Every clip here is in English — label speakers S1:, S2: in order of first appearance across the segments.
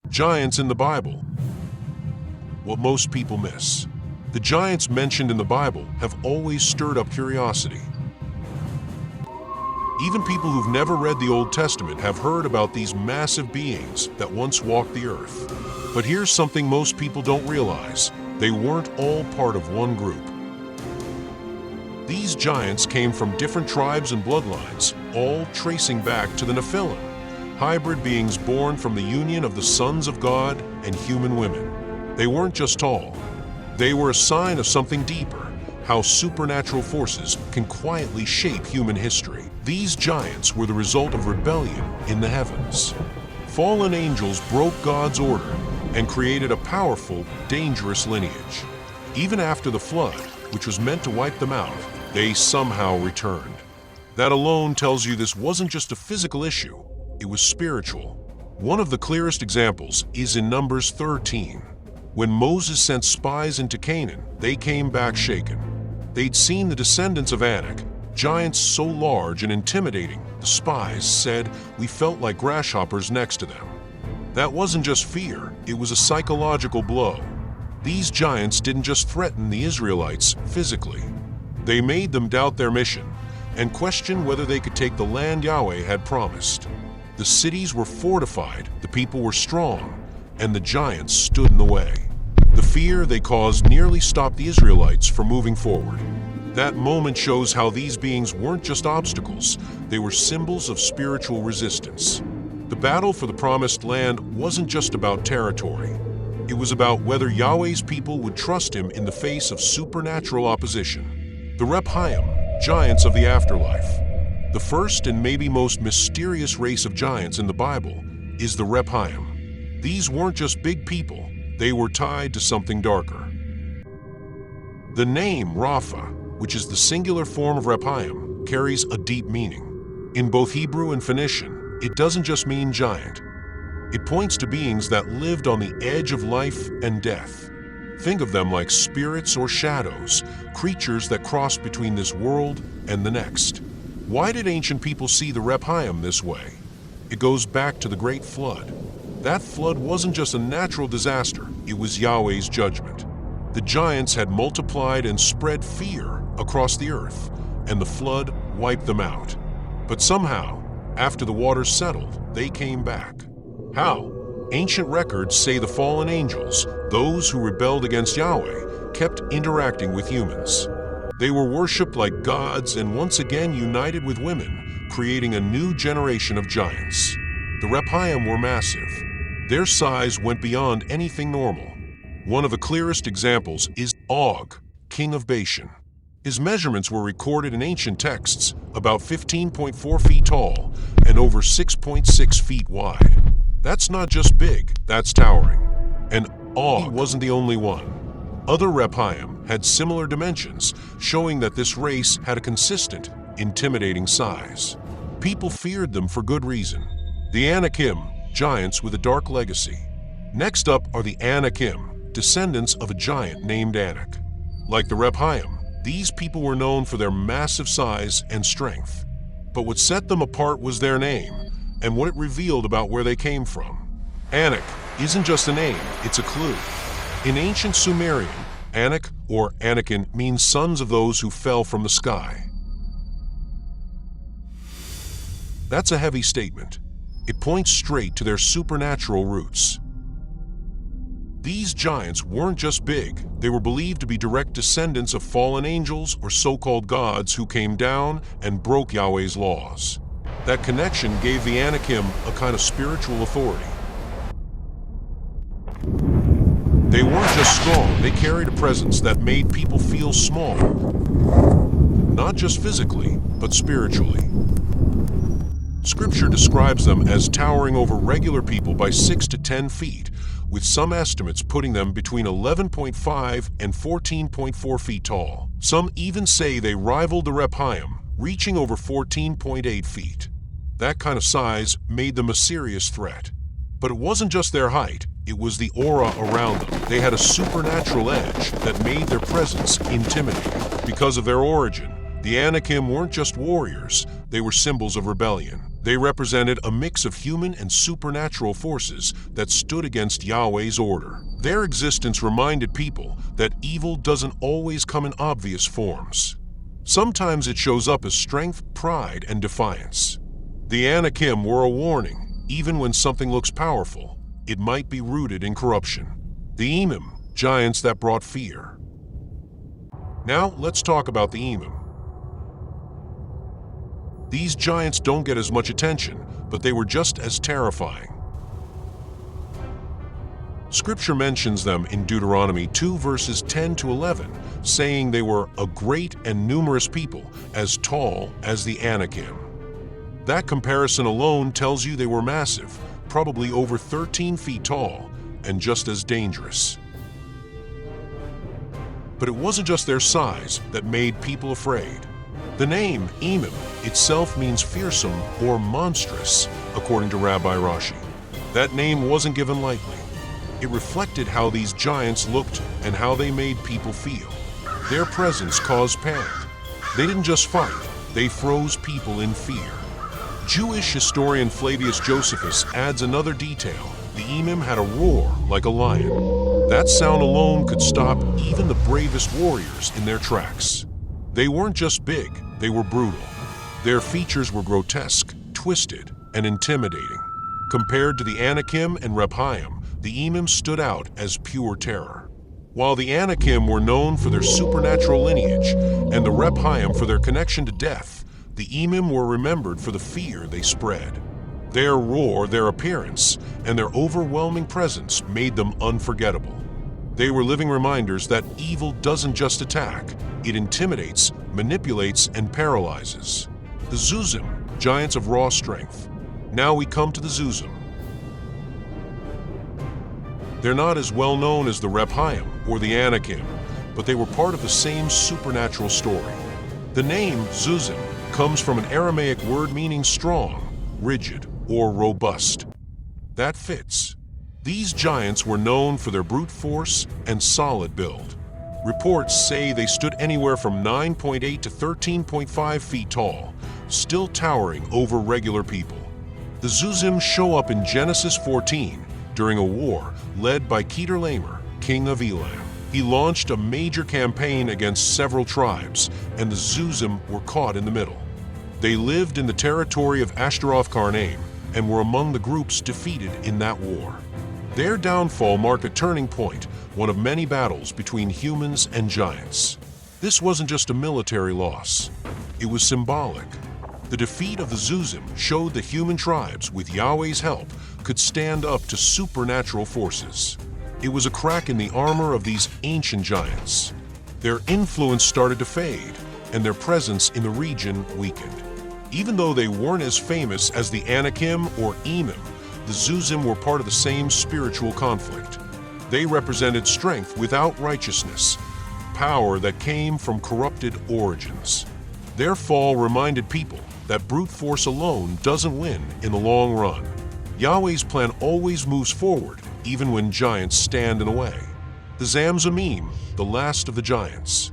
S1: Giants in the Bible. What most people miss. The giants mentioned in the Bible have always stirred up curiosity. Even people who've never read the Old Testament have heard about these massive beings that once walked the earth. But here's something most people don't realize. They weren't all part of one group. These giants came from different tribes and bloodlines, all tracing back to the Nephilim, hybrid beings born from the union of the sons of God and human women. They weren't just tall. They were a sign of something deeper, how supernatural forces can quietly shape human history. These giants were the result of rebellion in the heavens. Fallen angels broke God's order and created a powerful, dangerous lineage. Even after the flood, which was meant to wipe them out, they somehow returned. That alone tells you this wasn't just a physical issue, it was spiritual. One of the clearest examples is in Numbers 13. When Moses sent spies into Canaan, they came back shaken. They'd seen the descendants of Anak, giants so large and intimidating, the spies said, "We felt like grasshoppers next to them." That wasn't just fear, it was a psychological blow. These giants didn't just threaten the Israelites physically. They made them doubt their mission and question whether they could take the land Yahweh had promised. The cities were fortified, the people were strong, and the giants stood in the way. The fear they caused nearly stopped the Israelites from moving forward. That moment shows how these beings weren't just obstacles, they were symbols of spiritual resistance. The battle for the promised land wasn't just about territory. It was about whether Yahweh's people would trust him in the face of supernatural opposition. The Rephaim, giants of the afterlife. The first and maybe most mysterious race of giants in the Bible is the Rephaim. These weren't just big people, they were tied to something darker. The name Rapha, which is the singular form of Rephaim, carries a deep meaning. In both Hebrew and Phoenician, it doesn't just mean giant. It points to beings that lived on the edge of life and death. Think of them like spirits or shadows, creatures that cross between this world and the next. Why did ancient people see the Rephaim this way? It goes back to the Great Flood. That flood wasn't just a natural disaster, it was Yahweh's judgment. The giants had multiplied and spread fear across the earth, and the flood wiped them out. But somehow, after the waters settled, they came back. How? Ancient records say the fallen angels, those who rebelled against Yahweh, kept interacting with humans. They were worshipped like gods and once again united with women, creating a new generation of giants. The Rephaim were massive. Their size went beyond anything normal. One of the clearest examples is Og, king of Bashan. His measurements were recorded in ancient texts, about 15.4 feet tall and over 6.6 feet wide. That's not just big, that's towering. And Og wasn't the only one. Other Rephaim had similar dimensions, showing that this race had a consistent, intimidating size. People feared them for good reason. The Anakim, giants with a dark legacy. Next up are the Anakim, descendants of a giant named Anak. Like the Rephaim, these people were known for their massive size and strength. But what set them apart was their name, and what it revealed about where they came from. Anak isn't just a name, it's a clue. In ancient Sumerian, Anak or Anakin means sons of those who fell from the sky. That's a heavy statement. It points straight to their supernatural roots. These giants weren't just big, they were believed to be direct descendants of fallen angels or so-called gods who came down and broke Yahweh's laws. That connection gave the Anakim a kind of spiritual authority. They weren't just strong, they carried a presence that made people feel small. Not just physically, but spiritually. Scripture describes them as towering over regular people by 6 to 10 feet, with some estimates putting them between 11.5 and 14.4 feet tall. Some even say they rivaled the Rephaim, reaching over 14.8 feet. That kind of size made them a serious threat. But it wasn't just their height, it was the aura around them. They had a supernatural edge that made their presence intimidating. Because of their origin, the Anakim weren't just warriors, they were symbols of rebellion. They represented a mix of human and supernatural forces that stood against Yahweh's order. Their existence reminded people that evil doesn't always come in obvious forms. Sometimes it shows up as strength, pride, and defiance. The Anakim were a warning. Even when something looks powerful, it might be rooted in corruption. The Emim, giants that brought fear. Now let's talk about the Emim. These giants don't get as much attention, but they were just as terrifying. Scripture mentions them in Deuteronomy 2 verses 10 to 11, saying they were a great and numerous people, as tall as the Anakim. That comparison alone tells you they were massive, probably over 13 feet tall, and just as dangerous. But it wasn't just their size that made people afraid. The name Emim itself means fearsome or monstrous, according to Rabbi Rashi. That name wasn't given lightly. It reflected how these giants looked and how they made people feel. Their presence caused panic. They didn't just fight, they froze people in fear. Jewish historian Flavius Josephus adds another detail. The Emim had a roar like a lion. That sound alone could stop even the bravest warriors in their tracks. They weren't just big, they were brutal. Their features were grotesque, twisted, and intimidating. Compared to the Anakim and Rephaim, the Emim stood out as pure terror. While the Anakim were known for their supernatural lineage and the Rephaim for their connection to death, the Emim were remembered for the fear they spread. Their roar, their appearance, and their overwhelming presence made them unforgettable. They were living reminders that evil doesn't just attack, it intimidates, manipulates, and paralyzes. The Zuzim, giants of raw strength. Now we come to the Zuzim. They're not as well known as the Rephaim or the Anakim, but they were part of the same supernatural story. The name Zuzim comes from an Aramaic word meaning strong, rigid, or robust. That fits. These giants were known for their brute force and solid build. Reports say they stood anywhere from 9.8 to 13.5 feet tall, still towering over regular people. The Zuzim show up in Genesis 14 during a war led by Kedorlaomer, king of Elam. He launched a major campaign against several tribes, and the Zuzim were caught in the middle. They lived in the territory of Ashtaroth Karnaim and were among the groups defeated in that war. Their downfall marked a turning point, one of many battles between humans and giants. This wasn't just a military loss. It was symbolic. The defeat of the Zuzim showed the human tribes, with Yahweh's help, could stand up to supernatural forces. It was a crack in the armor of these ancient giants. Their influence started to fade, and their presence in the region weakened. Even though they weren't as famous as the Anakim or Emim, the Zuzim were part of the same spiritual conflict. They represented strength without righteousness, power that came from corrupted origins. Their fall reminded people that brute force alone doesn't win in the long run. Yahweh's plan always moves forward, even when giants stand in the way. The Zamzumim, the last of the giants.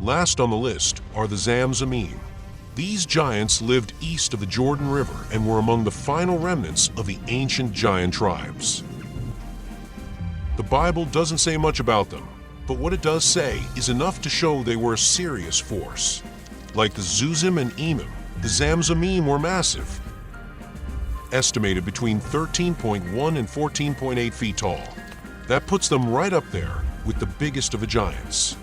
S1: Last on the list are the Zamzumim. These giants lived east of the Jordan River and were among the final remnants of the ancient giant tribes. The Bible doesn't say much about them, but what it does say is enough to show they were a serious force. Like the Zuzim and Emim, the Zamzumim were massive, estimated between 13.1 and 14.8 feet tall. That puts them right up there with the biggest of the giants.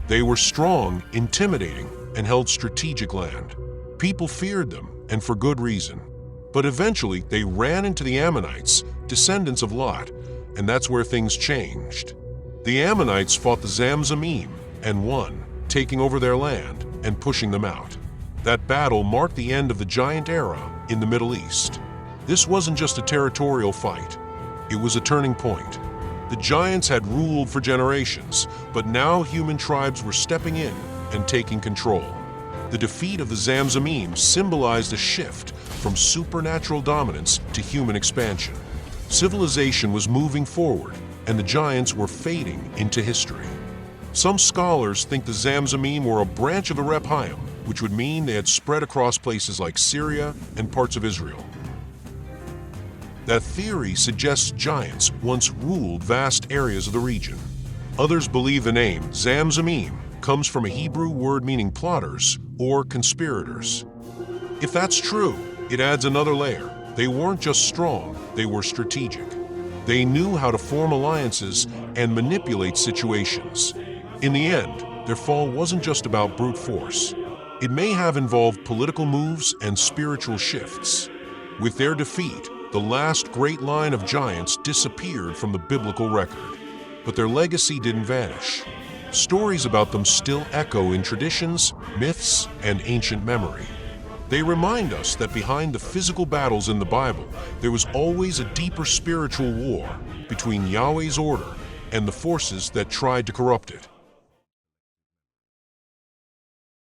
S1: They were strong, intimidating, and held strategic land. People feared them, and for good reason. But eventually, they ran into the Ammonites, descendants of Lot, and that's where things changed. The Ammonites fought the Zamzumim and won, taking over their land and pushing them out. That battle marked the end of the giant era in the Middle East. This wasn't just a territorial fight. It was a turning point. The giants had ruled for generations, but now human tribes were stepping in and taking control. The defeat of the Zamzumim symbolized a shift from supernatural dominance to human expansion. Civilization was moving forward, and the giants were fading into history. Some scholars think the Zamzumim were a branch of the Rephaim, which would mean they had spread across places like Syria and parts of Israel. That theory suggests giants once ruled vast areas of the region. Others believe the name Zamzumim comes from a Hebrew word meaning plotters or conspirators. If that's true, it adds another layer. They weren't just strong, they were strategic. They knew how to form alliances and manipulate situations. In the end, their fall wasn't just about brute force. It may have involved political moves and spiritual shifts. With their defeat, the last great line of giants disappeared from the biblical record. But their legacy didn't vanish. Stories about them still echo in traditions, myths, and ancient memory. They remind us that behind the physical battles in the Bible, there was always a deeper spiritual war between Yahweh's order and the forces that tried to corrupt it.